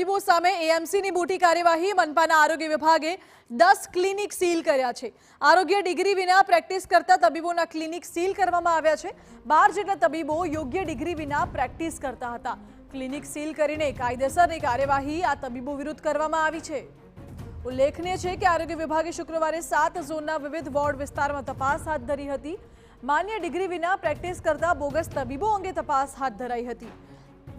તબીબો સામે એએમસીની મોટી કાર્યવાહી। મનપાના આરોગ્ય વિભાગે 10 ક્લિનિક સીલ કર્યા છે। આરોગ્ય ડિગ્રી વિના પ્રેક્ટિસ કરતા તબીબોના ક્લિનિક સીલ કરવામાં આવ્યા છે। 12 જેટલા તબીબો યોગ્ય ડિગ્રી વિના પ્રેક્ટિસ કરતા હતા। ક્લિનિક સીલ કરીને કાયદેસરની કાર્યવાહી આ તબીબો વિરુદ્ધ કરવામાં આવી છે। ઉલ્લેખનીય છે કે આરોગ્ય વિભાગે શુક્રવારે 7 ઝોનના વિવિધ વોર્ડ વિસ્તારમાં તપાસ હાથ ધરી હતી। માન્ય ડિગ્રી વિના પ્રેક્ટિસ કરતા બોગસ તબીબો અંગે તપાસ હાથ ધરાઈ હતી।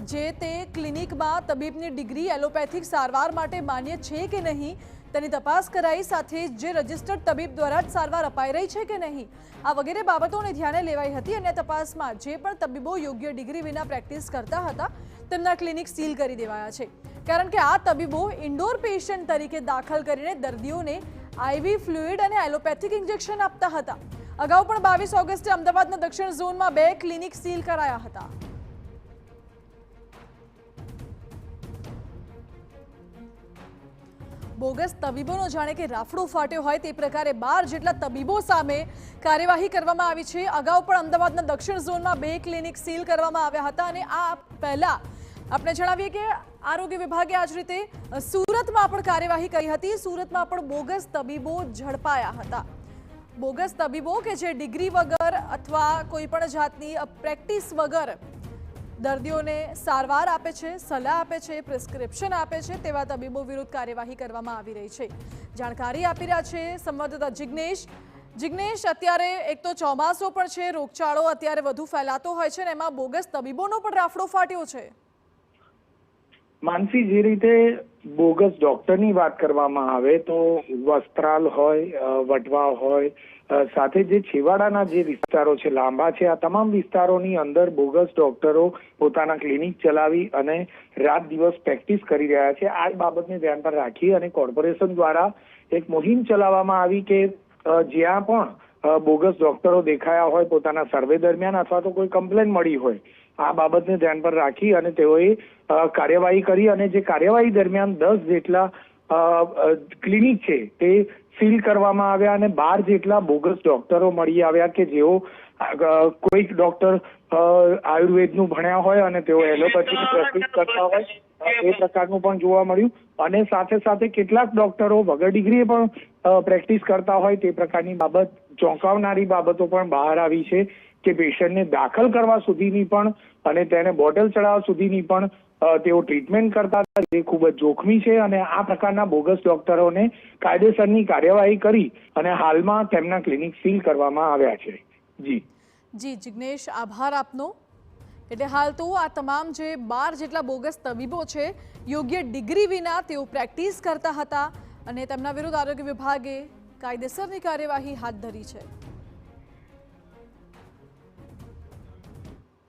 જે તે ક્લિનિકમાં તબીબની ડિગ્રી એલોપેથિક સારવાર માટે માન્ય છે કે નહીં તેની તપાસ કરાઈ। સાથે જે રજિસ્ટર્ડ તબીબ દ્વારા જ સારવાર અપાઈ રહી છે કે નહીં આ વગેરે બાબતોને ધ્યાને લેવાઈ હતી। અને તપાસમાં જે પણ તબીબો યોગ્ય ડિગ્રી વિના પ્રેક્ટિસ કરતા હતા તેમના ક્લિનિક સીલ કરી દેવાયા છે। કારણ કે આ તબીબો ઇન્ડોર પેશન્ટ તરીકે દાખલ કરીને દર્દીઓને આઈવી ફ્લુઇડ અને એલોપેથિક ઇન્જેક્શન આપતા હતા। અગાઉ પણ 22 ઓગસ્ટે અમદાવાદના દક્ષિણ ઝોનમાં 2 ક્લિનિક સીલ કરાયા હતા। બોગસ તબીબોનો જાણે કે રાફડો ફાટ્યો હોય તે પ્રકારે 12 જેટલા તબીબો સામે કાર્યવાહી કરવામાં આવી છે। અગાઉ પણ અમદાવાદના દક્ષિણ ઝોનમાં 2 ક્લિનિક સીલ કરવામાં આવ્યા હતા। અને આ પહેલા આપણે જણાવીએ કે આરોગ્ય વિભાગે આ જ રીતે સુરતમાં પણ કાર્યવાહી કરી હતી। સુરતમાં પણ બોગસ તબીબો ઝડપાયા હતા। બોગસ તબીબો કે જે ડિગ્રી વગર અથવા કોઈ પણ જાતની પ્રેક્ટિસ વગર દર્દીઓને સારવાર આપે છે, સલાહ આપે છે, પ્રિસ્ક્રિપ્શન આપે છે તેવા તબીબો વિરુદ્ધ કાર્યવાહી કરવામાં આવી રહી છે। જાણકારી આપી રહ્યા છે સંવાદદાતા જિગ્નેશ। જિગ્નેશ, અત્યારે એક તો ચોમાસો પણ છે, રોગચાળો અત્યારે વધુ ફેલાતો હોય છે અને એમાં બોગસ તબીબોનો પણ રાફડો ફાટ્યો છે। માનસી, જે રીતે બોગસ ડોક્ટરની વાત કરવામાં આવે તો વસ્ત્રાલ હોય, વટવા હોય, સાથે જે છેવાડાના જે વિસ્તારો છે, લાંબા છે, આ તમામ વિસ્તારોની અંદર બોગસ ડોક્ટરો પોતાના ક્લિનિક ચલાવી અને રાત દિવસ પ્રેક્ટિસ કરી રહ્યા છે। આ બાબતને ધ્યાન પર રાખી અને કોર્પોરેશન દ્વારા એક મુહિમ ચલાવવામાં આવી કે જ્યાં પણ બોગસ ડોક્ટરો દેખાયા હોય પોતાના સર્વે દરમિયાન અથવા તો કોઈ કમ્પ્લેન મળી હોય, આ બાબતને ધ્યાન પર રાખી અને તેઓએ કાર્યવાહી કરી અને જે કાર્યવાહી દરમિયાન 10 જેટલા ક્લિનિક છે તે સીલ કરવામાં આવ્યા અને 12 જેટલા બોગસ ડોક્ટરો મળી આવ્યા કે જેઓ કોઈક ડોક્ટર આયુર્વેદનું ભણ્યા હોય અને તેઓ એલોપેથીની પ્રેક્ટિસ કરતા હોય એ પ્રકારનું પણ જોવા મળ્યું। અને સાથે સાથે કેટલાક ડોક્ટરો વગર ડિગ્રીએ પણ પ્રેક્ટિસ કરતા હોય તે પ્રકારની બાબત, ચોંકાવનારી બાબતો પણ બહાર આવી છે કે પેશન્ટને દાખલ કરવા સુધીની પણ અને તેને બોટલ ચડાવવા સુધીની પણ તેઓ ટ્રીટમેન્ટ કરતા હતા, જે ખૂબ જ જોખમી છે। અને આ પ્રકારના બોગસ ડોક્ટરોને કાયદેસરની કાર્યવાહી કરી અને હાલમાં તેમના ક્લિનિક સીલ કરવામાં આવ્યા છે। જી જિગ્નેશ, આભાર આપનો। એટલે હાલ તો આ તમામ જે 12 જેટલા બોગસ તબીબો છે યોગ્ય ડિગ્રી વિના તેઓ પ્રેક્ટિસ કરતા હતા અને તેમના વિરુદ્ધ આરોગ્ય વિભાગે કાયદેસરની કાર્યવાહી હાથ ધરી છે।